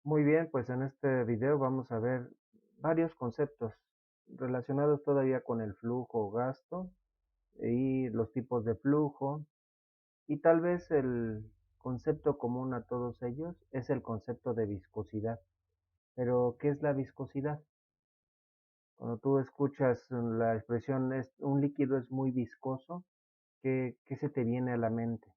Muy bien, pues en este video vamos a ver varios conceptos relacionados todavía con el flujo o gasto y los tipos de flujo y tal vez el concepto común a todos ellos es el concepto de viscosidad. Pero, ¿qué es la viscosidad? Cuando tú escuchas la expresión es un líquido es muy viscoso, ¿qué se te viene a la mente?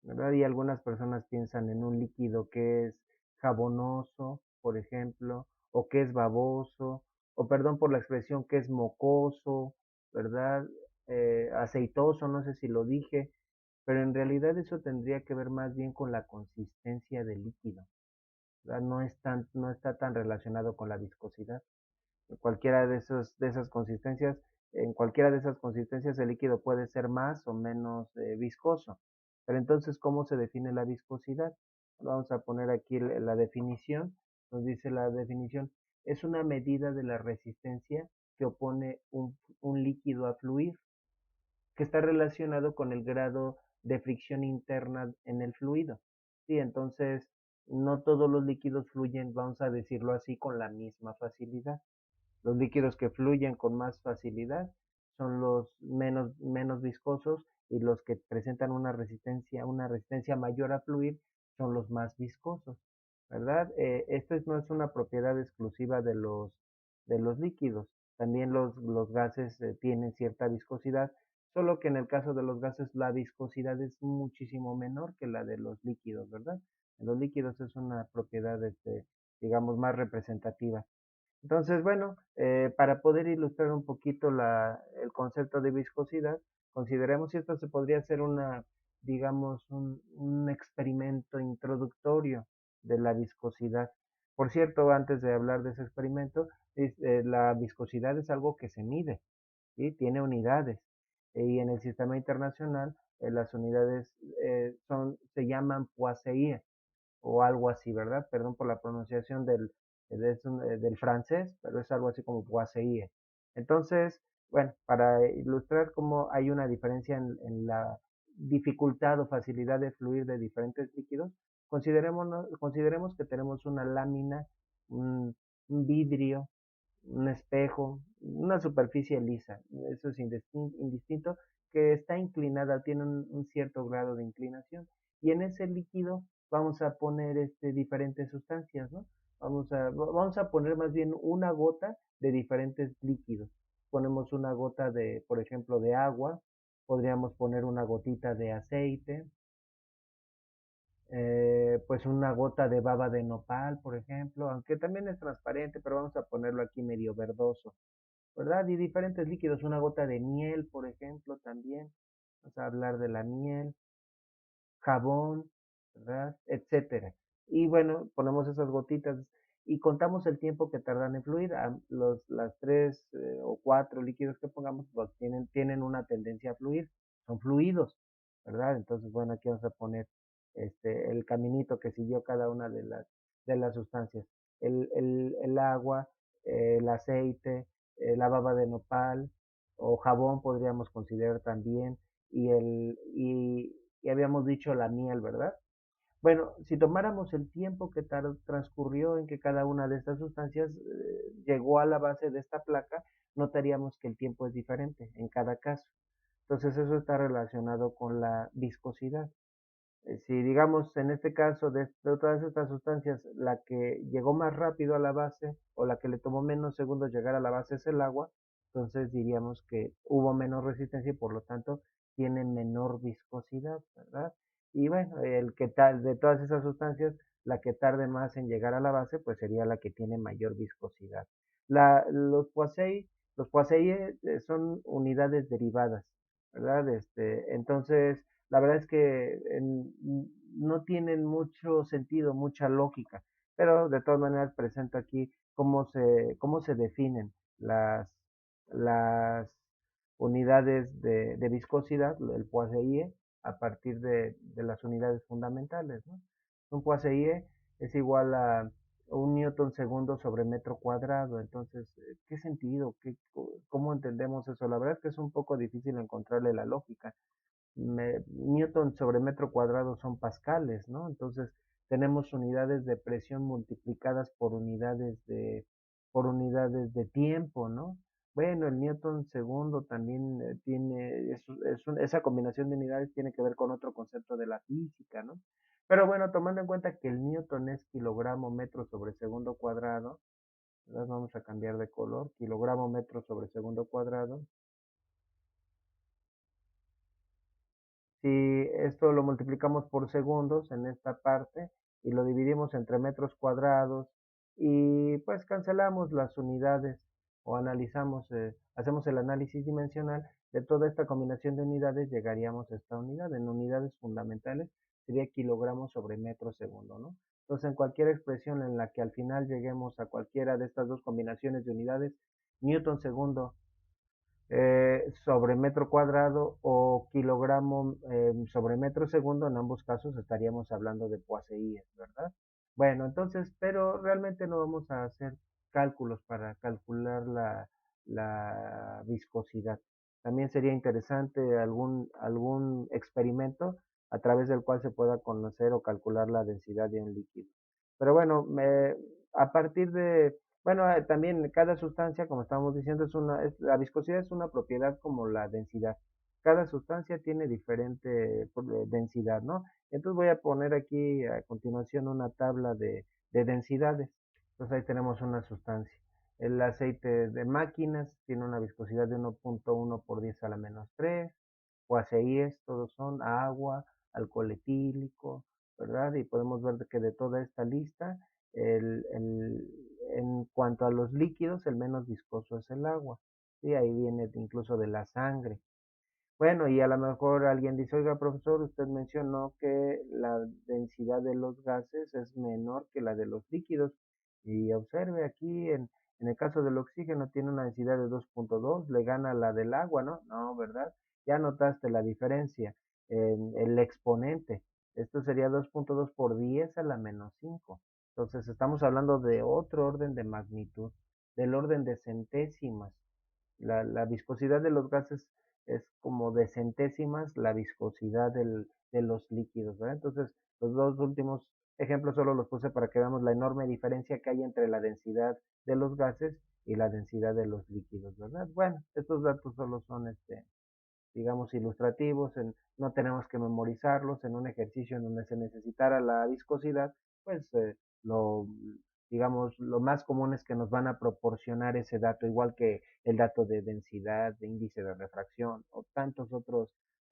¿Verdad? Y algunas personas piensan en un líquido que es jabonoso, por ejemplo, o que es baboso, o perdón por la expresión, que es mocoso, ¿verdad? Aceitoso, no sé si lo dije, pero en realidad eso tendría que ver más bien con la consistencia del líquido, ¿verdad? No está tan relacionado con la viscosidad. Cualquiera de esas consistencias, en cualquiera de esas consistencias el líquido puede ser más o menos viscoso. Pero entonces, ¿cómo se define la viscosidad? Vamos a poner aquí la definición. Nos dice la definición, es una medida de la resistencia que opone un líquido a fluir, que está relacionado con el grado de fricción interna en el fluido. Sí, entonces, no todos los líquidos fluyen, vamos a decirlo así, con la misma facilidad. Los líquidos que fluyen con más facilidad son los menos viscosos y los que presentan una resistencia mayor a fluir son los más viscosos, ¿verdad? Esto no es una propiedad exclusiva de los líquidos. También los gases tienen cierta viscosidad, solo que en el caso de los gases la viscosidad es muchísimo menor que la de los líquidos, ¿verdad? En los líquidos es una propiedad, digamos, más representativa. Entonces, bueno, para poder ilustrar un poquito el concepto de viscosidad, consideremos si esto se podría hacer digamos, un experimento introductorio de la viscosidad. Por cierto, antes de hablar de ese experimento, la viscosidad es algo que se mide, ¿sí? Tiene unidades. Y en el sistema internacional, las unidades se llaman poisselier o algo así, ¿verdad? Perdón por la pronunciación del francés, pero es algo así como poisselier. Entonces, bueno, para ilustrar cómo hay una diferencia en la dificultad o facilidad de fluir de diferentes líquidos, consideremos que tenemos una lámina, un vidrio, un espejo, una superficie lisa, eso es indistinto, que está inclinada, tiene un cierto grado de inclinación. Y en ese líquido vamos a poner diferentes sustancias, ¿no? Vamos a poner más bien una gota de diferentes líquidos. Ponemos una gota de, por ejemplo, de agua, podríamos poner una gotita de aceite, pues una gota de baba de nopal, por ejemplo, aunque también es transparente, pero vamos a ponerlo aquí medio verdoso, ¿verdad? Y diferentes líquidos, una gota de miel, por ejemplo, también. Vamos a hablar de la miel, jabón, ¿verdad? Etcétera. Y bueno, ponemos esas gotitas y contamos el tiempo que tardan en fluir. Las tres o cuatro líquidos que pongamos pues, tienen una tendencia a fluir, son fluidos, ¿verdad? Entonces, bueno, aquí vamos a poner el caminito que siguió cada una de las sustancias. El agua, el aceite, la baba de nopal o jabón podríamos considerar también y habíamos dicho la miel, ¿verdad? Bueno, si tomáramos el tiempo que transcurrió en que cada una de estas sustancias llegó a la base de esta placa, notaríamos que el tiempo es diferente en cada caso. Entonces eso está relacionado con la viscosidad. Si digamos en este caso de todas estas sustancias, la que llegó más rápido a la base o la que le tomó menos segundos llegar a la base es el agua, entonces diríamos que hubo menos resistencia y por lo tanto tiene menor viscosidad, ¿verdad? Y bueno, el que tal de todas esas sustancias, la que tarde más en llegar a la base, pues sería la que tiene mayor viscosidad. Los Poiseuille son unidades derivadas, ¿verdad? Entonces, la verdad es que no tienen mucho sentido, mucha lógica, pero de todas maneras presento aquí cómo se definen las unidades de viscosidad, el Poiseuille, a partir de las unidades fundamentales, ¿no? Un Poiseuille es igual a un newton segundo sobre metro cuadrado, entonces, ¿qué sentido? ¿Cómo entendemos eso? La verdad es que es un poco difícil encontrarle la lógica. Newton sobre metro cuadrado son pascales, ¿no? Entonces, tenemos unidades de presión multiplicadas por unidades de tiempo, ¿no? Bueno, el Newton segundo también tiene, esa combinación de unidades tiene que ver con otro concepto de la física, ¿no? Pero bueno, tomando en cuenta que el Newton es kilogramo metro sobre segundo cuadrado, ¿verdad? Vamos a cambiar de color, kilogramo metro sobre segundo cuadrado. Si esto lo multiplicamos por segundos en esta parte y lo dividimos entre metros cuadrados y pues cancelamos las unidades o analizamos, hacemos el análisis dimensional de toda esta combinación de unidades, llegaríamos a esta unidad. En unidades fundamentales sería kilogramos sobre metro segundo, ¿no? Entonces, en cualquier expresión en la que al final lleguemos a cualquiera de estas dos combinaciones de unidades, Newton segundo sobre metro cuadrado o kilogramo sobre metro segundo, en ambos casos estaríamos hablando de Poiseuille, ¿verdad? Bueno, entonces, pero realmente no vamos a hacer cálculos para calcular la viscosidad. También sería interesante algún experimento a través del cual se pueda conocer o calcular la densidad de un líquido. Pero bueno, a partir de bueno, también cada sustancia, como estábamos diciendo, la viscosidad es una propiedad como la densidad. Cada sustancia tiene diferente densidad, ¿no? Entonces voy a poner aquí a continuación una tabla de densidades. Entonces ahí tenemos una sustancia. El aceite de máquinas tiene una viscosidad de 1.1 por 10 a la menos 3. O ACIs, todos son agua, alcohol etílico, ¿verdad? Y podemos ver que de toda esta lista, el, el, en cuanto a los líquidos, el menos viscoso es el agua. Sí, ahí viene incluso de la sangre. Bueno, y a lo mejor alguien dice, oiga, profesor, usted mencionó que la densidad de los gases es menor que la de los líquidos. Y observe aquí, en el caso del oxígeno, tiene una densidad de 2.2, le gana la del agua, ¿no? No, ¿verdad? Ya notaste la diferencia en el exponente. Esto sería 2.2 por 10 a la menos 5. Entonces, estamos hablando de otro orden de magnitud, del orden de centésimas. La viscosidad de los gases es como de centésimas la viscosidad de los líquidos, ¿verdad? Entonces, los dos últimos ejemplos solo los puse para que veamos la enorme diferencia que hay entre la densidad de los gases y la densidad de los líquidos, ¿verdad? Bueno, estos datos solo son digamos, ilustrativos, no tenemos que memorizarlos en un ejercicio en donde se necesitara la viscosidad, pues lo, digamos, lo más común es que nos van a proporcionar ese dato, igual que el dato de densidad, de índice de refracción o tantos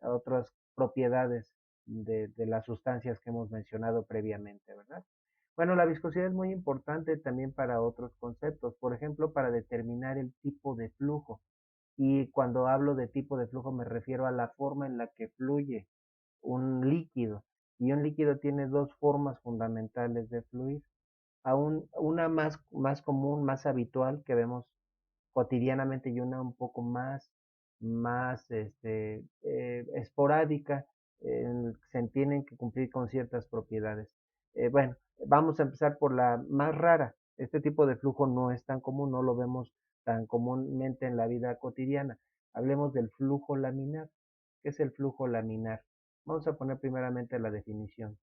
otras propiedades de las sustancias que hemos mencionado previamente, ¿verdad? Bueno, la viscosidad es muy importante también para otros conceptos, por ejemplo, para determinar el tipo de flujo. Y cuando hablo de tipo de flujo me refiero a la forma en la que fluye un líquido. Y un líquido tiene dos formas fundamentales de fluir. Una más común, más habitual que vemos cotidianamente y una un poco más esporádica, se tienen que cumplir con ciertas propiedades. Bueno, vamos a empezar por la más rara. Este tipo de flujo no es tan común, no lo vemos tan comúnmente en la vida cotidiana. Hablemos del flujo laminar. ¿Qué es el flujo laminar? Vamos a poner primeramente la definición.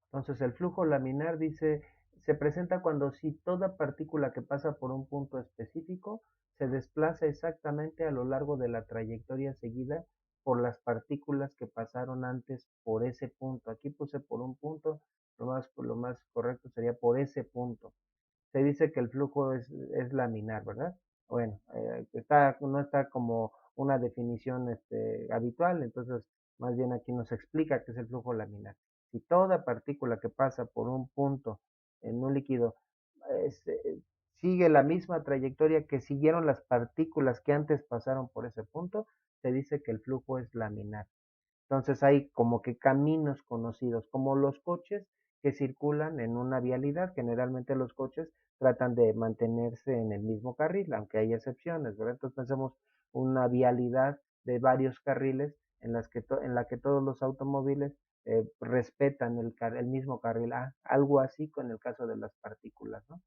Entonces, el flujo laminar dice, se presenta cuando si toda partícula que pasa por un punto específico se desplaza exactamente a lo largo de la trayectoria seguida por las partículas que pasaron antes por ese punto. Aquí puse por un punto, lo más correcto sería por ese punto. Se dice que el flujo es laminar, ¿verdad? Bueno, no está como una definición habitual, entonces más bien aquí nos explica qué es el flujo laminar. Si toda partícula que pasa por un punto en un líquido sigue la misma trayectoria que siguieron las partículas que antes pasaron por ese punto, se dice que el flujo es laminar. Entonces hay como que caminos conocidos, como los coches que circulan en una vialidad. Generalmente los coches tratan de mantenerse en el mismo carril, aunque hay excepciones, ¿verdad? Entonces pensemos una vialidad de varios carriles en la que todos los automóviles respetan el mismo carril. Algo así con el caso de las partículas, ¿no?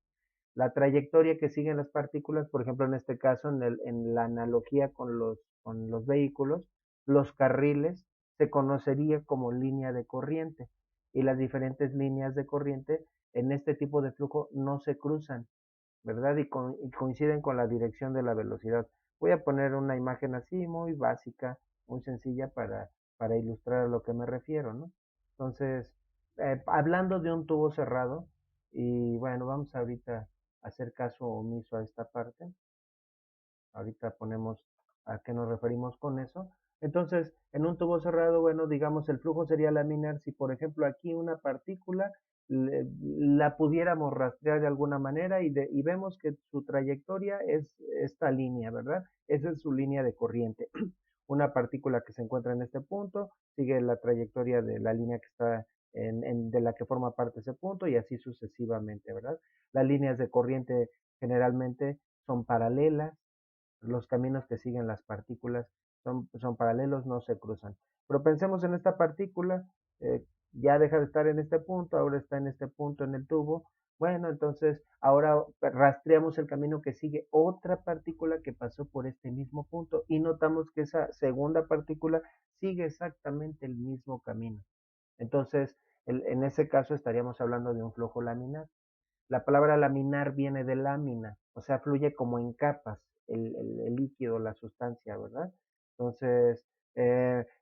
La trayectoria que siguen las partículas, por ejemplo, en este caso, en la analogía con los vehículos, los carriles se conocería como línea de corriente. y las diferentes líneas de corriente en este tipo de flujo no se cruzan, ¿verdad? Y coinciden con la dirección de la velocidad. Voy a poner una imagen así, muy básica, muy sencilla para ilustrar a lo que me refiero, ¿no? Entonces, hablando de un tubo cerrado, y bueno, vamos ahorita a hacer caso omiso a esta parte. Ahorita ponemos a qué nos referimos con eso. Entonces, en un tubo cerrado, bueno, digamos, el flujo sería laminar si, por ejemplo, aquí una partícula la pudiéramos rastrear de alguna manera y vemos que su trayectoria es esta línea, ¿verdad? Esa es su línea de corriente. Una partícula que se encuentra en este punto sigue la trayectoria de la línea que está de la que forma parte ese punto y así sucesivamente, ¿verdad? Las líneas de corriente generalmente son paralelas, los caminos que siguen las partículas son paralelos, no se cruzan. Pero pensemos en esta partícula, ya deja de estar en este punto, ahora está en este punto en el tubo. Bueno, entonces ahora rastreamos el camino que sigue otra partícula que pasó por este mismo punto y notamos que esa segunda partícula sigue exactamente el mismo camino. Entonces, en ese caso estaríamos hablando de un flujo laminar. La palabra laminar viene de lámina, o sea, fluye como en capas el líquido, la sustancia, ¿verdad? Entonces,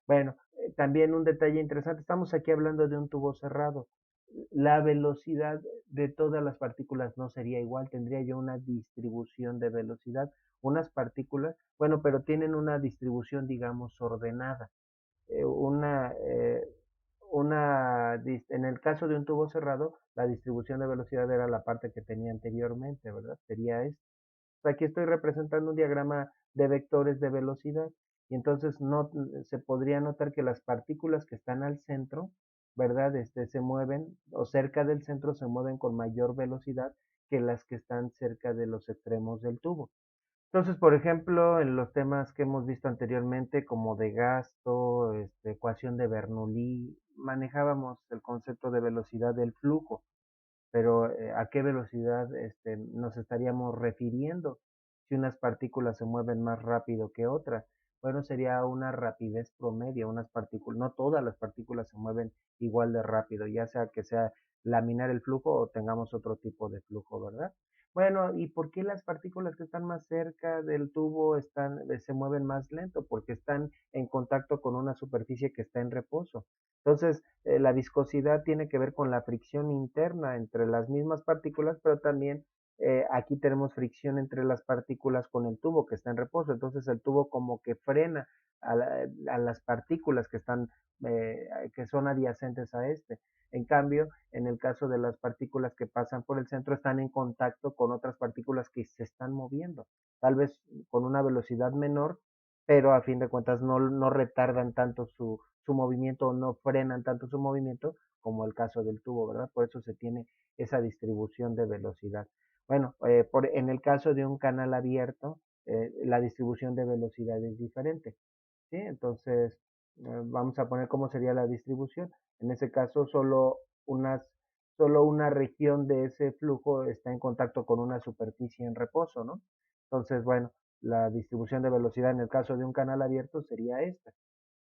bueno, también un detalle interesante, estamos aquí hablando de un tubo cerrado. La velocidad de todas las partículas no sería igual, tendría yo una distribución de velocidad. Unas partículas, bueno, pero tienen una distribución, digamos, ordenada. Eh, una, eh, en el caso de un tubo cerrado, la distribución de velocidad era la parte que tenía anteriormente, ¿verdad? Sería esto. Aquí estoy representando un diagrama de vectores de velocidad y entonces no se podría notar que las partículas que están al centro, ¿verdad? Se mueven o cerca del centro se mueven con mayor velocidad que las que están cerca de los extremos del tubo. Entonces, por ejemplo, en los temas que hemos visto anteriormente, como de gasto, ecuación de Bernoulli, manejábamos el concepto de velocidad del flujo, pero ¿a qué velocidad nos estaríamos refiriendo si unas partículas se mueven más rápido que otras? Bueno, sería una rapidez promedio, unas partículas, no todas las partículas se mueven igual de rápido, ya sea que sea laminar el flujo o tengamos otro tipo de flujo, ¿verdad? Bueno, ¿y por qué las partículas que están más cerca del tubo se mueven más lento? Porque están en contacto con una superficie que está en reposo. Entonces, la viscosidad tiene que ver con la fricción interna entre las mismas partículas, pero también aquí tenemos fricción entre las partículas con el tubo que está en reposo. Entonces el tubo como que frena a las partículas que son adyacentes a este. En cambio, en el caso de las partículas que pasan por el centro, están en contacto con otras partículas que se están moviendo, tal vez con una velocidad menor, pero a fin de cuentas no retardan tanto su movimiento o no frenan tanto su movimiento como el caso del tubo, ¿verdad? Por eso se tiene esa distribución de velocidad. Bueno, en el caso de un canal abierto, la distribución de velocidad es diferente, ¿sí? Entonces, vamos a poner cómo sería la distribución. En ese caso, solo una región de ese flujo está en contacto con una superficie en reposo, ¿no? Entonces, bueno, la distribución de velocidad en el caso de un canal abierto sería esta.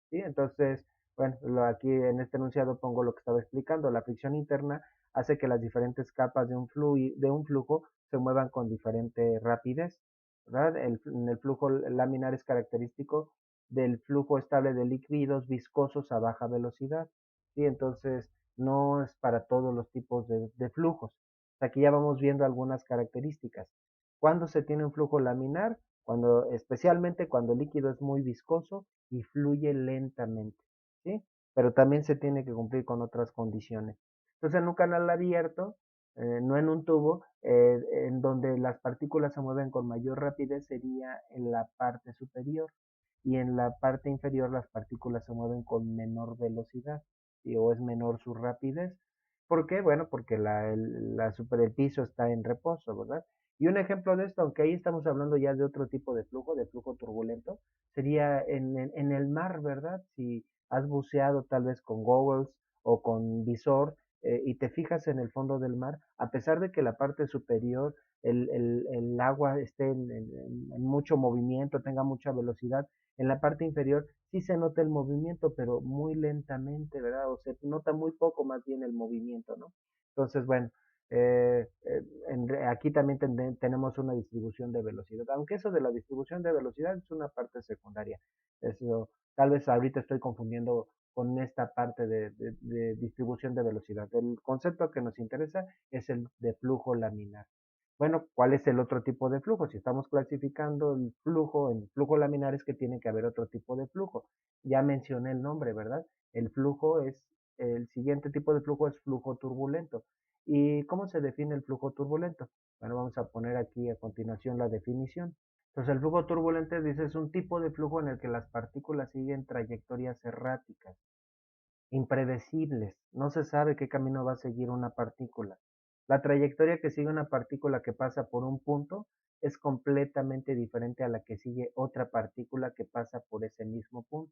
¿Sí? Entonces, bueno, aquí en este enunciado pongo lo que estaba explicando. La fricción interna hace que las diferentes capas de un flujo se muevan con diferente rapidez, ¿verdad? En el flujo laminar es característico del flujo estable de líquidos viscosos a baja velocidad, ¿sí? Entonces, no es para todos los tipos de flujos. Aquí ya vamos viendo algunas características. ¿Cuándo se tiene un flujo laminar? Especialmente cuando el líquido es muy viscoso y fluye lentamente, ¿sí? Pero también se tiene que cumplir con otras condiciones. Entonces, en un canal abierto, no en un tubo, en donde las partículas se mueven con mayor rapidez sería en la parte superior y en la parte inferior las partículas se mueven con menor velocidad, ¿sí? O es menor su rapidez. ¿Por qué? Bueno, porque el piso está en reposo, ¿verdad? Y un ejemplo de esto, aunque ahí estamos hablando ya de otro tipo de flujo turbulento, sería en el mar, ¿verdad? Si has buceado tal vez con goggles o con visor, y te fijas en el fondo del mar, a pesar de que la parte superior, el agua esté en mucho movimiento, tenga mucha velocidad, en la parte inferior sí se nota el movimiento, pero muy lentamente, ¿verdad? O se nota muy poco más bien el movimiento, ¿no? Entonces, bueno, aquí también tenemos una distribución de velocidad, aunque eso de la distribución de velocidad es una parte secundaria. Eso, tal vez ahorita estoy confundiendo con esta parte de distribución de velocidad. El concepto que nos interesa es el de flujo laminar. Bueno, ¿cuál es el otro tipo de flujo? Si estamos clasificando el flujo en flujo laminar es que tiene que haber otro tipo de flujo. Ya mencioné el nombre, ¿verdad? El siguiente tipo de flujo es flujo turbulento. ¿Y cómo se define el flujo turbulento? Bueno, vamos a poner aquí a continuación la definición. Entonces, el flujo turbulento dice es un tipo de flujo en el que las partículas siguen trayectorias erráticas, impredecibles. No se sabe qué camino va a seguir una partícula. La trayectoria que sigue una partícula que pasa por un punto es completamente diferente a la que sigue otra partícula que pasa por ese mismo punto.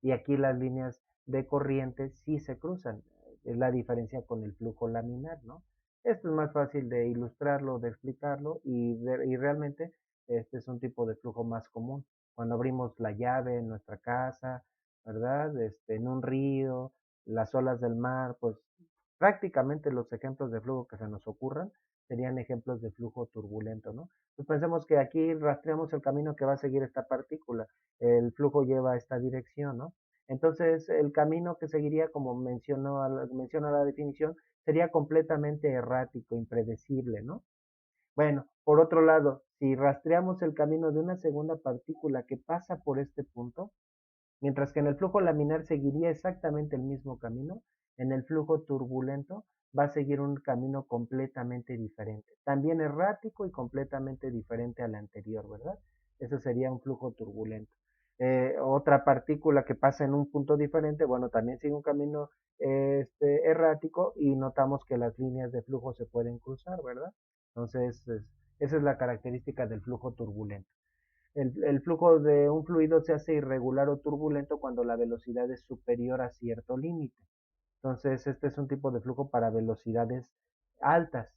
Y aquí las líneas de corriente sí se cruzan. Es la diferencia con el flujo laminar, ¿no? Esto es más fácil de ilustrarlo, de explicarlo y realmente este es un tipo de flujo más común. Cuando abrimos la llave en nuestra casa, ¿verdad? En un río, las olas del mar, pues prácticamente los ejemplos de flujo que se nos ocurran serían ejemplos de flujo turbulento, ¿no? Pues pensemos que aquí rastreamos el camino que va a seguir esta partícula, el flujo lleva esta dirección, ¿no? Entonces, el camino que seguiría, como menciona la definición, sería completamente errático, impredecible, ¿no? Bueno, por otro lado, si rastreamos el camino de una segunda partícula que pasa por este punto, mientras que en el flujo laminar seguiría exactamente el mismo camino, en el flujo turbulento va a seguir un camino completamente diferente, también errático y completamente diferente al anterior, ¿verdad? Eso sería un flujo turbulento. Otra partícula que pasa en un punto diferente, bueno, también sigue un camino errático y notamos que las líneas de flujo se pueden cruzar, ¿verdad? Entonces, esa es la característica del flujo turbulento. El flujo de un fluido se hace irregular o turbulento cuando la velocidad es superior a cierto límite. Entonces, este es un tipo de flujo para velocidades altas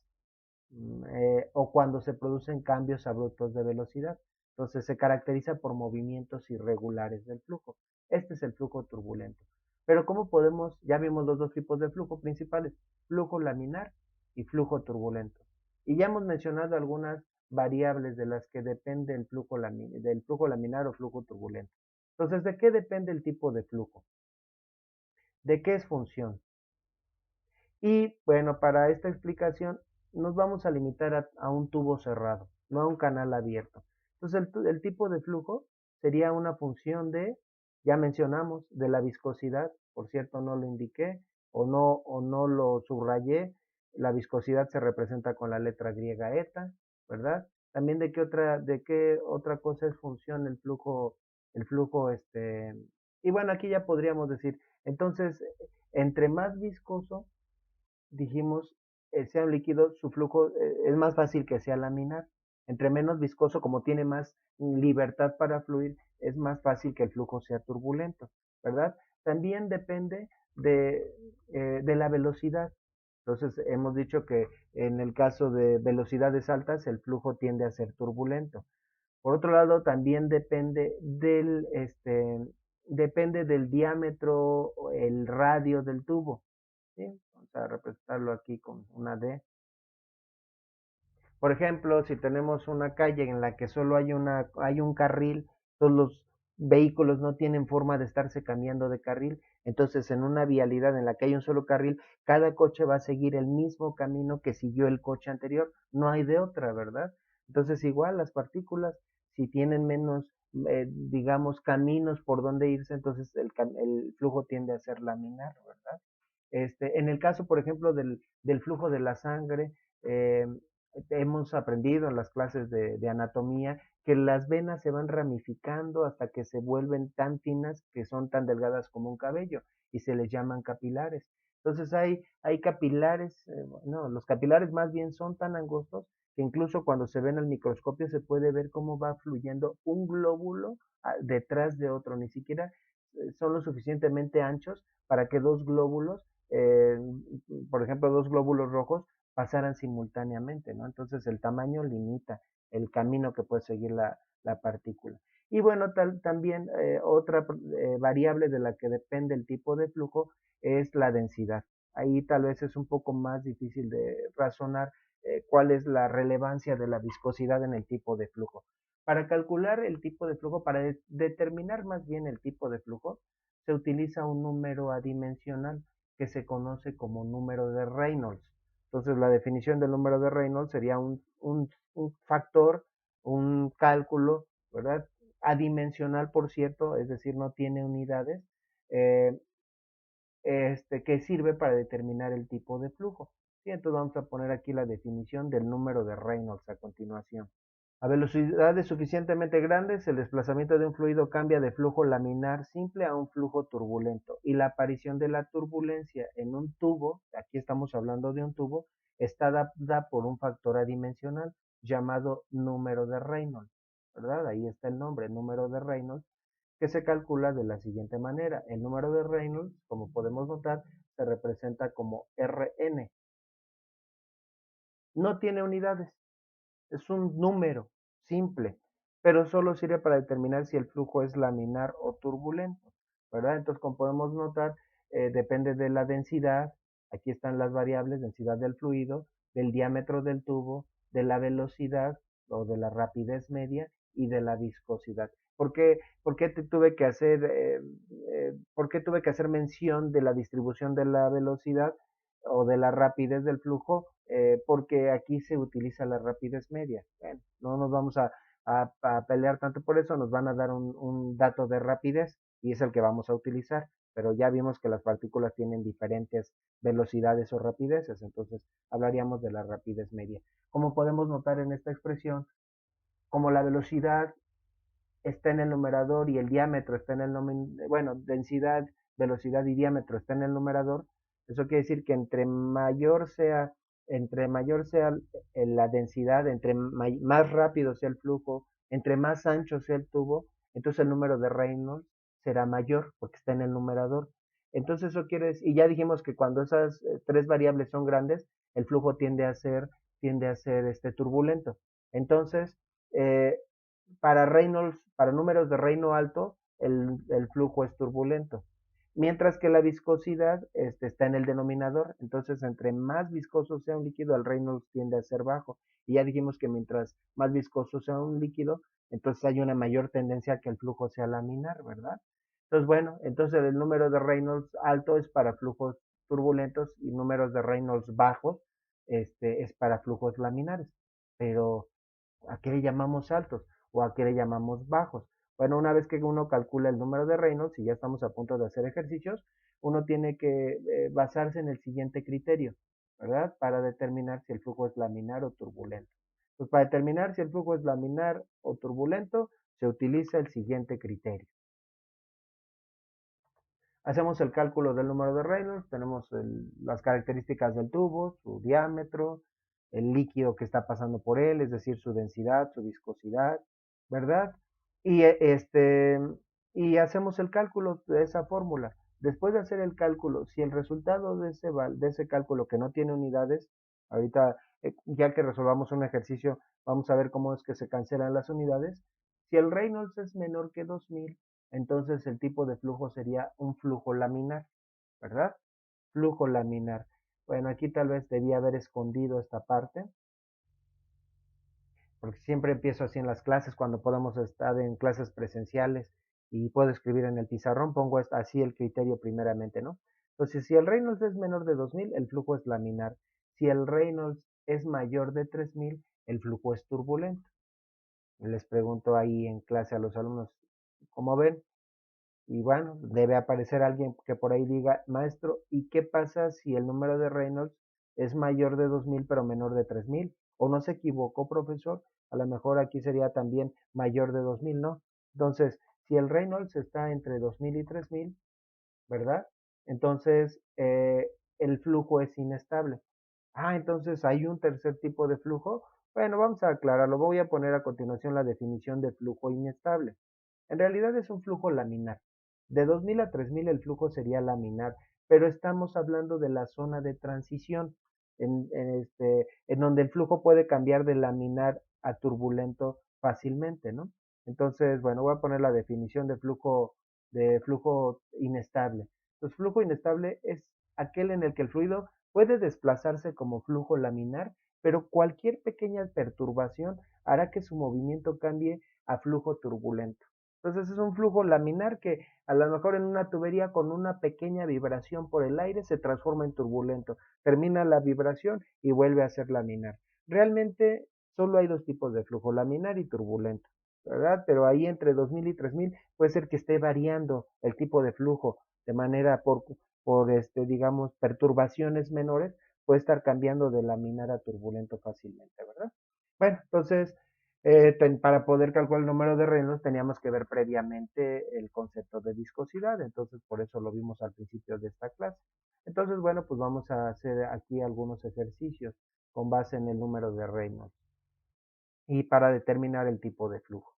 o cuando se producen cambios abruptos de velocidad. Entonces, se caracteriza por movimientos irregulares del flujo. Este es el flujo turbulento. Pero ¿cómo podemos? Ya vimos los dos tipos de flujo principales, flujo laminar y flujo turbulento. Y ya hemos mencionado algunas variables de las que depende del flujo laminar o flujo turbulento. Entonces, ¿de qué depende el tipo de flujo? ¿De qué es función? Y bueno, para esta explicación nos vamos a limitar a un tubo cerrado, no a un canal abierto. Entonces, el tipo de flujo sería una función de, ya mencionamos, de la viscosidad. Por cierto, no lo indiqué o no lo subrayé. La viscosidad se representa con la letra griega eta, ¿verdad? También de qué otra cosa es función el flujo, y bueno, aquí ya podríamos decir, entonces, entre más viscoso, dijimos, sea un líquido, su flujo es más fácil que sea laminar. Entre menos viscoso, como tiene más libertad para fluir, es más fácil que el flujo sea turbulento, ¿verdad? También depende de la velocidad. Entonces, hemos dicho que en el caso de velocidades altas, el flujo tiende a ser turbulento. Por otro lado, también depende del diámetro, el radio del tubo. ¿Sí? Vamos a representarlo aquí con una D. Por ejemplo, si tenemos una calle en la que solo hay un carril, todos los vehículos no tienen forma de estarse cambiando de carril, entonces en una vialidad en la que hay un solo carril, cada coche va a seguir el mismo camino que siguió el coche anterior, no hay de otra, ¿verdad? Entonces igual las partículas, si tienen menos, digamos, caminos por donde irse, entonces el flujo tiende a ser laminar, ¿verdad? En el caso, por ejemplo, del flujo de la sangre, eh, hemos aprendido en las clases de anatomía que las venas se van ramificando hasta que se vuelven tan finas que son tan delgadas como un cabello y se les llaman capilares. Entonces hay capilares, no, los capilares más bien son tan angostos que incluso cuando se ven al microscopio se puede ver cómo va fluyendo un glóbulo detrás de otro, ni siquiera son lo suficientemente anchos para que dos glóbulos eh, por ejemplo, dos glóbulos rojos pasaran simultáneamente, ¿no? Entonces el tamaño limita el camino que puede seguir la partícula. Y bueno, también otra variable de la que depende el tipo de flujo es la densidad. Ahí tal vez es un poco más difícil de razonar cuál es la relevancia de la viscosidad en el tipo de flujo. Para calcular el tipo de flujo, para determinar más bien el tipo de flujo, se utiliza un número adimensional que se conoce como número de Reynolds. Entonces, la definición del número de Reynolds sería un factor, un cálculo, ¿verdad? Adimensional, por cierto, es decir, no tiene unidades, eh, que sirve para determinar el tipo de flujo. Y entonces vamos a poner aquí la definición del número de Reynolds a continuación. A velocidades suficientemente grandes, el desplazamiento de un fluido cambia de flujo laminar simple a un flujo turbulento y la aparición de la turbulencia en un tubo, aquí estamos hablando de un tubo, está dada por un factor adimensional llamado número de Reynolds, ¿verdad? Ahí está el nombre, número de Reynolds, que se calcula de la siguiente manera. El número de Reynolds, como podemos notar, se representa como Rn. No tiene unidades, es un número simple, pero solo sirve para determinar si el flujo es laminar o turbulento, ¿verdad? Entonces, como podemos notar, depende de la densidad, aquí están las variables, densidad del fluido, del diámetro del tubo, de la velocidad o de la rapidez media y de la viscosidad. ¿Por qué tuve que hacer, por qué tuve que hacer mención de la distribución de la velocidad o de la rapidez del flujo? Porque aquí se utiliza la rapidez media. Bueno, no nos vamos a pelear tanto por eso, nos van a dar un dato de rapidez y es el que vamos a utilizar, pero ya vimos que las partículas tienen diferentes velocidades o rapideces, entonces hablaríamos de la rapidez media. Como podemos notar en esta expresión, como la velocidad está en el numerador y el diámetro está en el bueno, densidad, velocidad y diámetro está en el numerador, eso quiere decir que entre mayor sea la densidad, entre más rápido sea el flujo, entre más ancho sea el tubo, entonces el número de Reynolds será mayor porque está en el numerador. Entonces eso quiere decir, y ya dijimos que cuando esas tres variables son grandes, el flujo tiende a ser turbulento. Entonces, eh, para números de reino alto, el flujo es turbulento. Mientras que la viscosidad está en el denominador, entonces entre más viscoso sea un líquido, el Reynolds tiende a ser bajo. Y ya dijimos que mientras más viscoso sea un líquido, entonces hay una mayor tendencia a que el flujo sea laminar, ¿verdad? Entonces, bueno, entonces el número de Reynolds alto es para flujos turbulentos y números de Reynolds bajos es para flujos laminares. Pero ¿a qué le llamamos altos o a qué le llamamos bajos? Bueno, una vez que uno calcula el número de Reynolds y ya estamos a punto de hacer ejercicios, uno tiene que basarse en el siguiente criterio, ¿verdad? Para determinar si el flujo es laminar o turbulento. Pues para determinar si el flujo es laminar o turbulento, se utiliza el siguiente criterio. Hacemos el cálculo del número de Reynolds, tenemos las características del tubo, su diámetro, el líquido que está pasando por él, es decir, su densidad, su viscosidad, ¿verdad? Y, y hacemos el cálculo de esa fórmula. Después de hacer el cálculo, si el resultado de ese cálculo que no tiene unidades, ahorita ya que resolvamos un ejercicio, vamos a ver cómo es que se cancelan las unidades. Si el Reynolds es menor que 2000, entonces el tipo de flujo sería un flujo laminar, ¿verdad? Flujo laminar. Bueno, aquí tal vez debía haber escondido esta parte, porque siempre empiezo así en las clases, cuando podemos estar en clases presenciales y puedo escribir en el pizarrón, pongo así el criterio primeramente, ¿no? Entonces, si el Reynolds es menor de 2000, el flujo es laminar. Si el Reynolds es mayor de 3000, el flujo es turbulento. Les pregunto ahí en clase a los alumnos, ¿cómo ven? Y bueno, debe aparecer alguien que por ahí diga, maestro, ¿y qué pasa si el número de Reynolds es mayor de 2000 pero menor de 3000? ¿O no se equivocó, profesor? A lo mejor aquí sería también mayor de 2000, ¿no? Entonces, si el Reynolds está entre 2000 y 3000, ¿verdad? Entonces, el flujo es inestable. Ah, entonces hay un tercer tipo de flujo. Bueno, vamos a aclararlo. Voy a poner a continuación la definición de flujo inestable. En realidad es un flujo laminar. De 2000 a 3000 el flujo sería laminar, pero estamos hablando de la zona de transición, en donde el flujo puede cambiar de laminar a turbulento fácilmente, ¿no? Entonces, bueno, voy a poner la definición de flujo inestable. Entonces, flujo inestable es aquel en el que el fluido puede desplazarse como flujo laminar, pero cualquier pequeña perturbación hará que su movimiento cambie a flujo turbulento. Entonces es un flujo laminar que a lo mejor en una tubería con una pequeña vibración por el aire se transforma en turbulento. Termina la vibración y vuelve a ser laminar. Realmente solo hay dos tipos de flujo, laminar y turbulento, ¿verdad? Pero ahí entre 2000 y 3000 puede ser que esté variando el tipo de flujo de manera digamos, perturbaciones menores, puede estar cambiando de laminar a turbulento fácilmente, ¿verdad? Bueno, entonces, para poder calcular el número de Reynolds teníamos que ver previamente el concepto de viscosidad, entonces por eso lo vimos al principio de esta clase. Entonces, bueno, pues vamos a hacer aquí algunos ejercicios con base en el número de Reynolds y para determinar el tipo de flujo.